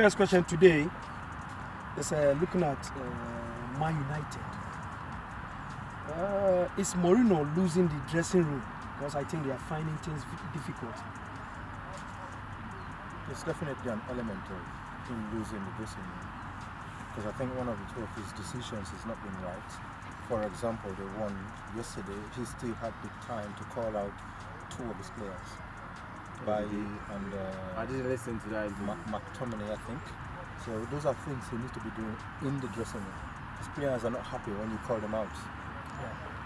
first question today is looking at Man United. Is Mourinho losing the dressing room? Because I think they are finding things difficult. It's definitely an element of him losing the dressing room. Because I think one of his decisions has not been right. For example, they won yesterday. He still had the time to call out two of his players, Bailly and I didn't listen to that. McTominay, I think. So those are things he needs to be doing in the dressing room. His players are not happy when you call them out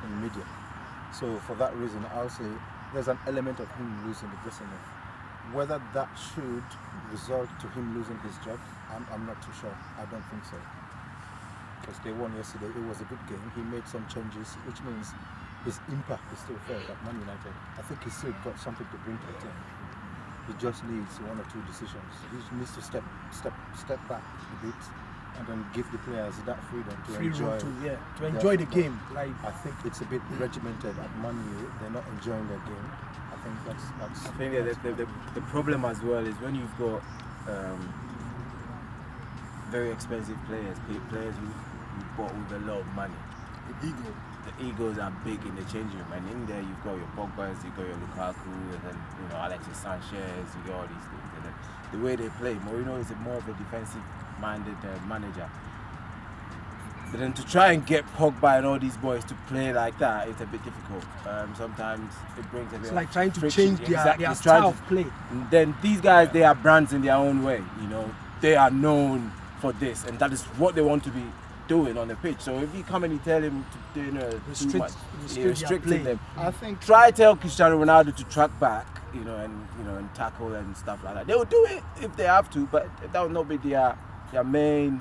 in media. So for that reason, I'll say there's an element of him losing the dressing room. Whether that should result to him losing his job, I'm not too sure. I don't think so. Because they won yesterday, it was a good game. He made some changes, which means his impact is still felt at Man United. I think he's still got something to bring to the team. He just needs one or two decisions. He needs to step back a bit and then give the players that freedom to enjoy the game. Like I think it's a bit regimented at Man U. They're not enjoying their game. I think that's. I think the problem as well is when you've got very expensive players who bought with a lot of money. The egos are big in the changing room, and in there you've got your Pogbas, you've got your Lukaku, and then Alexis Sanchez. You got all these things, and then the way they play, Mourinho is more of a defensive-minded manager. But then to try and get Pogba and all these boys to play like that, it's a bit difficult. Sometimes it brings a bit. It's like trying to friction. change their style of play. And then these guys, they are brands in their own way. They are known for this, and that is what they want to be doing on the pitch. So if you come and you tell him to restricting them, I think tell Cristiano Ronaldo to track back, and tackle and stuff like that. They will do it if they have to, but that will not be their main.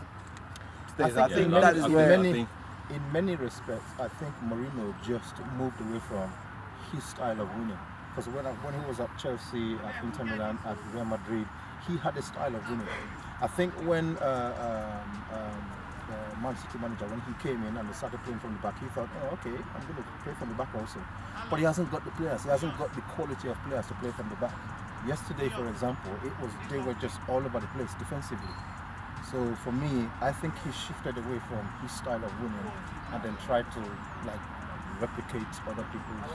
I think that is where. In many respects, I think Mourinho just moved away from his style of winning. Because when he was at Chelsea, at Inter Milan, at Real Madrid, he had a style of winning. I think when Man City manager, when he came in and they started playing from the back, he thought, oh, okay, I'm going to play from the back also. But he hasn't got the players. He hasn't got the quality of players to play from the back. Yesterday, for example, they were just all over the place defensively. So for me, I think he shifted away from his style of winning and then tried to replicate other people's.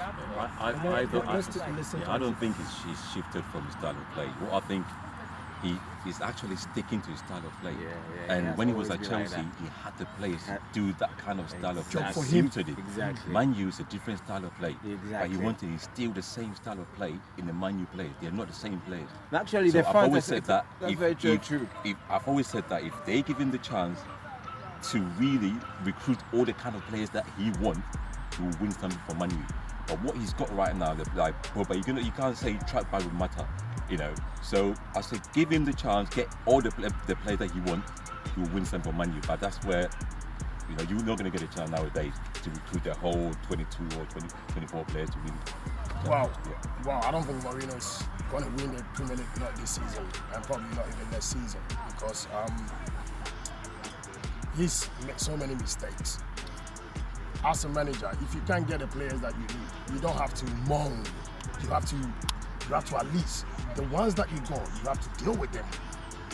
I don't think he's shifted from his style of play. What I think he's actually sticking to his style of play. And when he was at Chelsea, he had the players to do that kind of style of play. For him. Exactly. Man U is a different style of play. Exactly. But he wanted to instill the same style of play in the Man U players. They're not the same players. Naturally, So the I've fans. always said that True. I've always said that if they give him the chance to really recruit all the kind of players that he wants, he will win something for Man U. But what he's got right now, but you can't say track back with Mata, So I say give him the chance, get all the players that he wants, he will win something for Man U. But that's where you're not going to get a chance nowadays to recruit the whole 22 or 24 players to win. Wow, I don't think Mourinho's going to win the Premier League not this season, and probably not even next season, because he's made so many mistakes. As a manager, if you can't get the players that you need, you don't have to moan. You have to at least, the ones that you got, you have to deal with them.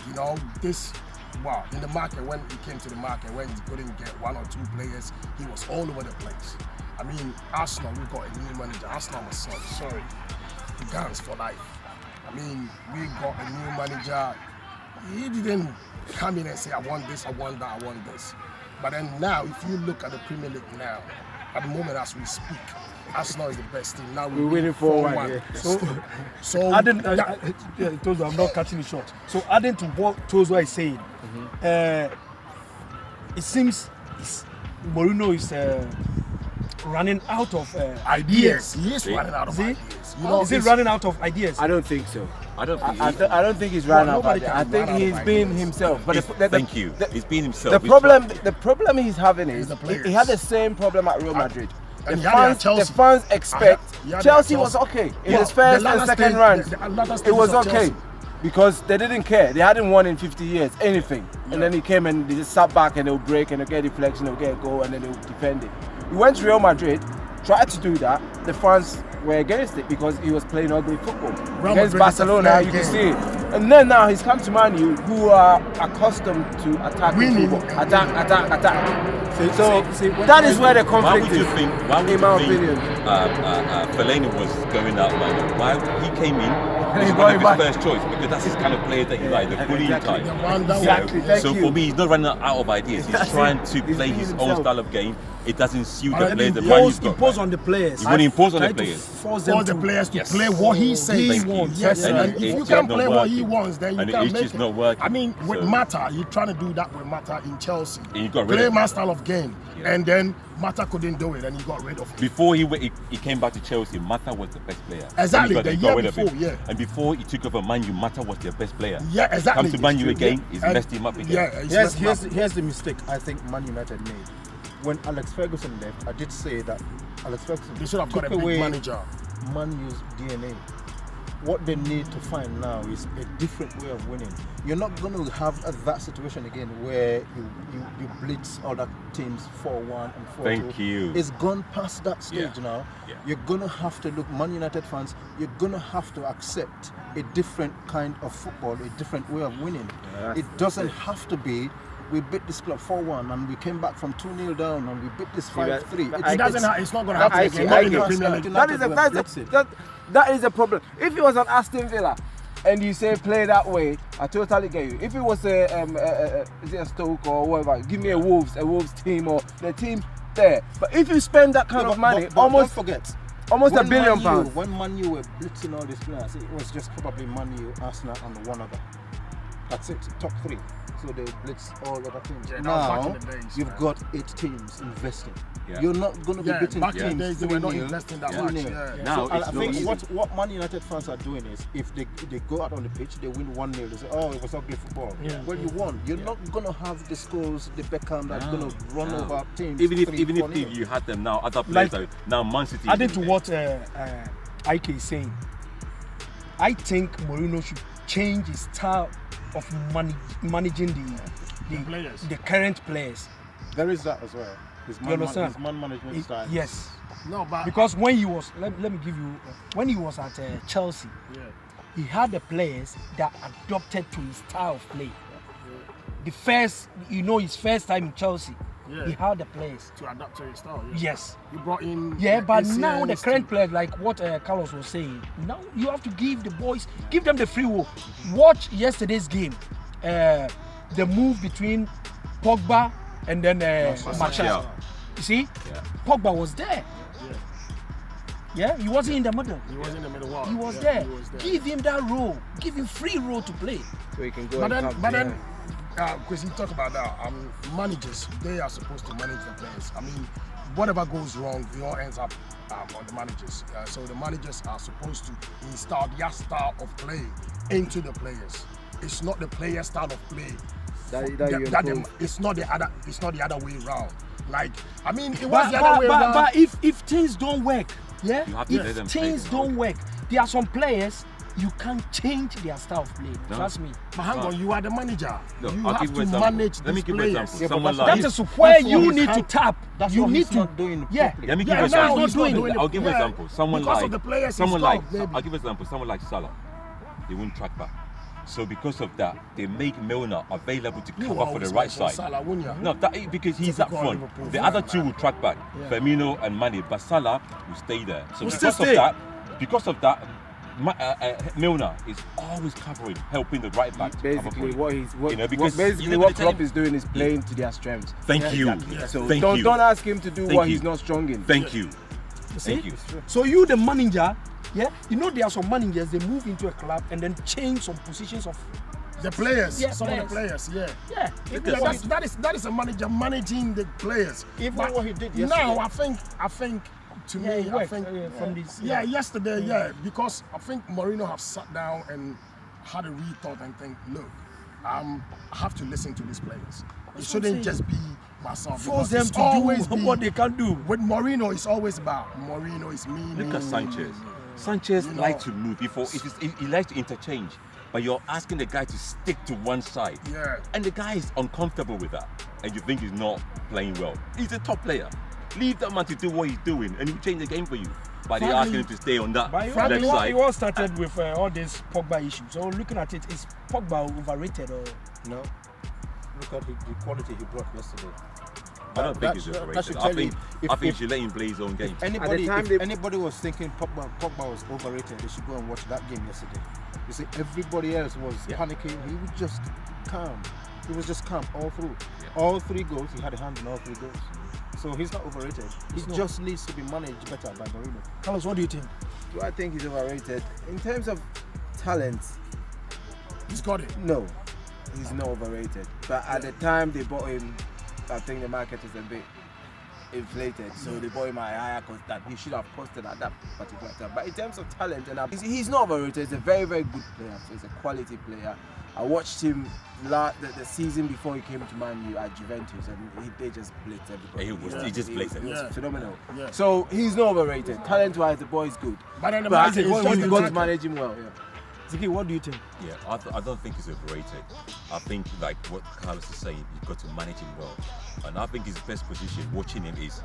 In the market, when he came to the market, when he couldn't get one or two players, he was all over the place. I mean, Arsenal, we got a new manager. Arsenal was the guns for life. I mean, we got a new manager. He didn't come in and say, I want this, I want that, I want this. But then now, if you look at the Premier League now, at the moment as we speak, Arsenal is the best team. Now we're winning 4-1. So adding, I'm not cutting it short. So adding to what Tozwa is saying, it seems Mourinho is running out of ideas. He is running out of ideas. Is he running out of ideas? I don't think so. I don't think. I don't think he's running out of ideas. I think he's being himself. But he's being himself. The problem he's having is he had the same problem at Real Madrid. The fans expect Chelsea was okay in his first and second round. It was okay because they didn't care. They hadn't won in 50 years anything, and then he came and they just sat back and they'll break and they'll get deflection, they'll get a goal, and then they'll defend it. He went to Real Madrid, tried to do that. The fans were against it because he was playing ugly football. Against Barcelona, you can see it. And then now he's come to Man U, who are accustomed to attacking football. Attack. So that is where the conflict is. Why would in my opinion. Fellaini was going out like that? Why he came in? He's He's one of going his first choice because that's his kind of player that he like, the bullying type. Exactly. Thank So you. for me, he's not running out of ideas. He's trying to play his own himself. style of game. It doesn't suit the And players the Man U's impose got. on the players. He want to impose on the Try to players. force For them the to players to Yes. play what he says. He Thank you. wants. Yes, And and it- if you it's can not play what he working. wants, then you And can it's make just it. not working. I mean, with So- Mata, you're trying to do that with Mata in Chelsea. And you got rid Play of him. my style of game, Yeah. and then Mata couldn't do it, and you got rid of him. Before he came back to Chelsea, Mata was the best player. Exactly, And the he got year rid of him. before, yeah. And before he took over Man U, Mata was their best player. Yeah, exactly. Come to Man U It's true, again, yeah. he's And- messed him up again. Yeah, he's messed him up. Here's the mistake I think Man United made. When Alex Ferguson left, I did say that Alex Ferguson They should have got took a big away manager. Man U's DNA. What they need to find now is a different way of winning. You're not going to have that situation again where you blitz other teams 4-1 and 4-2. Thank you. It's gone past that stage Yeah. now. Yeah. You're going to have to look, Man United fans, you're going to have to accept a different kind of football, a different way of winning. It doesn't have to be, we beat this club 4-1 and we came back from 2-0 down and we beat this 5-3. It's not going to happen I again. see, Not I in the get Premier it. League. That is a problem. If it was an Aston Villa and you say play that way, I totally get you. If it was is it a Stoke or whatever, give me a Wolves team or the team there. But if you spend that kind of money, but almost don't forget, almost when £1 billion Man U- pounds. When Man U were blitzing all these players, it was just probably Man U, Arsenal, and one other. That's it, top 3. So they blitz all other teams. Yeah, that was back Now in the days, you've man. got 8 teams investing. Yeah. You're not going to be Yeah, beating back in the teams days, they were not 3-0, investing that 2-0. much. Yeah. Now So I it's not think easy. what Man United fans are doing is if they go out on the pitch, they win 1-0. They say, oh, it was ugly football. Yeah. Well, you won. You're not going to have the scores, the Beckham that's going to run No. over teams. Even if 3-4-0. you had them now, other players Like- now Man City. Adding is to in what Ike is saying, I think Mourinho should change his style of managing Players. the current players. There is that as well. His You understand? his man management style. Yes, No, but because when he was, let me give you, when he was at Chelsea, yeah. he had the players that adopted to his style of play. The first, his first time in Chelsea, Yeah. he had the players. To adapt to his style. Yeah. Yes. You brought in. Yeah, but ACLs now the to- current players, like what Carlos was saying, now you have to give the boys, give them the free will. Watch yesterday's game, the move between Pogba and then Martial. You see, Yeah. Pogba was there. Yeah, he wasn't in the middle. He was in the middle. He was Yeah, there. he was there. Give him that role. Give him free role to play. So he can go But and then, come. but then, because you talk about that, managers, they are supposed to manage the players. I mean, whatever goes wrong, it all ends up on the managers. So the managers are supposed to install their style of play into the players. It's not the player style of play. It's not the other way around. Like, I mean, it was the other way around. But if things don't work, yeah, You have to let if them play things the don't role. work, there are some players you can't change their style of play. No. Trust me. But hang on, you are the manager. Look, You I'll have give you to an example. manage Let me these give you an players. example. Someone That like is where That's you what need he's to tap. That's You what need he's to. not doing Yeah. properly. Let me give Yeah, you an now example. he's not doing it. I'll give you an Yeah. example. Someone Because like of the players he someone stopped, like maybe. I'll give you an example. Someone like Salah, they won't track back. So because of that, they make Milner available to You cover for the always right mention side. Salah, wouldn't you? No, because he's up Typical front. Liverpool The fan, other two man. will track back, Firmino and Mane, but Salah will stay there. So Will still because stay. of that, Milner is always covering, helping the right back. to cover Basically, for what him. he's what, You know, because basically you never what tell Klopp him- is doing is playing to their strengths. Thank you. Yeah. So Thank don't you. ask him to do Thank what you. he's not strong in. Thank you. See? Thank you. So you, the manager, yeah, there are some managers they move into a club and then change some positions of. The players, Yeah, some of the players, yeah. Yeah. That is a manager managing the players. Even But what he did yesterday. now, I think to Yeah, me, it I worked, think from this. yeah, yesterday, yeah, because I think Mourinho have sat down and had a rethought and think, look, I have to listen to these players. It what I'm shouldn't saying. just be myself. Force because them it's to always do be- what they can do. With Mourinho, it's always about Mourinho is me. Look me, at me, Sanchez. me, me. Sanchez You know- likes to move. He likes to interchange, but you're asking the guy to stick to one side. Yeah. And the guy is uncomfortable with that, and you think he's not playing well. He's a top player. Leave that man to do what he's doing, and he'll change the game for you. but they're asking him to stay on that But left it side. all started with all this Pogba issue. So looking at it, is Pogba overrated or? No. Look at the quality he brought yesterday. I don't think he's that overrated. should I tell think you he should let him play his own game. Anybody, time if they- anybody was thinking Pogba was overrated, they should go and watch that game yesterday. You see, everybody else was panicking. He was just calm. He was just calm all through. Yeah. All 3 goals, he had a hand in all 3 goals. So he's not overrated. He's He not. just needs to be managed better by Mourinho. Carlos, what do you think? Do I think he's overrated? In terms of talent, He's got it. no, he's not overrated. But at the time they bought him, I think the market is a bit inflated. So they bought him at a higher cost that he should have costed at that particular time. But in terms of talent, and he's not overrated. He's a very, very good player. He's a quality player. I watched him the season before he came to Man U at Juventus, and they just blitzed everybody. He just blitzed everybody. Yeah. Phenomenal. Yeah. So he's not overrated. Talent-wise, the boy is good. But then the But market is what just you the got to market. manage him well. Yeah. Ziki, what do you think? Yeah, I don't think he's overrated. I think like what Carlos is saying, you've got to manage him well. And I think his best position watching him is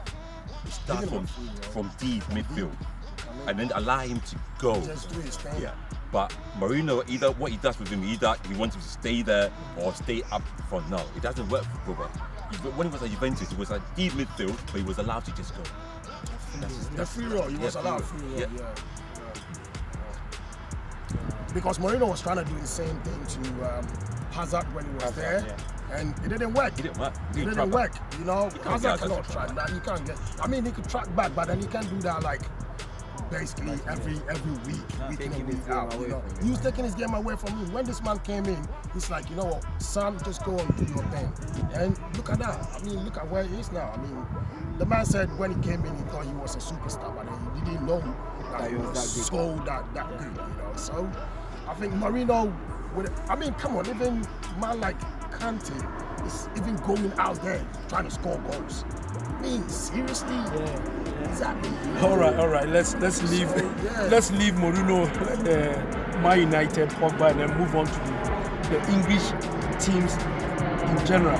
start from deep midfield and then allow him to go. Just do his thing. Yeah. But Mourinho, either what he does with him, either he wants him to stay there or stay up front. No, it doesn't work for Pogba. When he was at Juventus, he was at deep midfield, but he was allowed to just go. The free roll, he was Yeah, allowed free free roll. roll. Yeah. Because Mourinho was trying to do the same thing to Hazard when he was there, and it didn't work. He didn't work. It didn't work. You know, can't Hazard get cannot Hazard to track that. You can't get. I mean, he could track back, but then he can't do that like basically every week, week in and week out. You know, he was taking his game away from him. When this man came in, he's like, you know what, son, just go and do your thing. And look at that. I mean, look at where he is now. I mean, the man said when he came in, he thought he was a superstar, but then he didn't know that he was so that good. You know, so I think Mourinho. I mean, come on, even man like Kante is even going out there trying to score goals. I mean, seriously? Exactly. All right. Let's leave Mourinho, Man United, Pogba, and then move on to the English teams in general.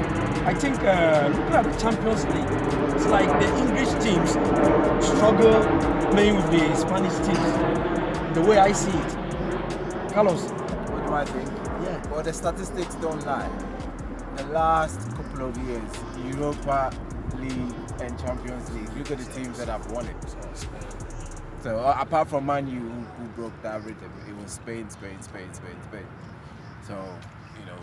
I think looking at the Champions League, it's like the English teams struggle playing with the Spanish teams. The way I see it, Carlos. What do I think? Yeah. Well, the statistics don't lie. The last couple of years, Europa League and Champions League, look at the teams that have won it. So apart from Man U, who broke that rhythm, it was Spain. So, you know,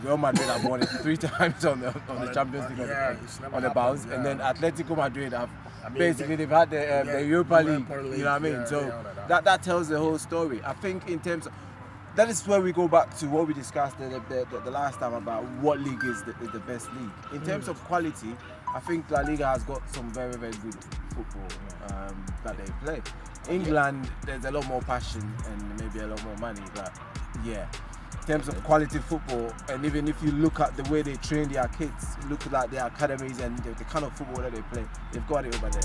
Real Madrid have won it 3 times on the Champions League it's never on the bounce, happened, and then Atletico Madrid have mean, basically they've had the Europa League. Europa League, You know what I mean? yeah, So yeah, that tells the whole story. I think in terms of that is where we go back to what we discussed the last time about what league is the best league. In terms of quality, I think La Liga has got some very, very good football that they play. England, there's a lot more passion and maybe a lot more money, but yeah. In terms of quality football, and even if you look at the way they train their kids, look at their academies and the kind of football that they play, they've got it over there.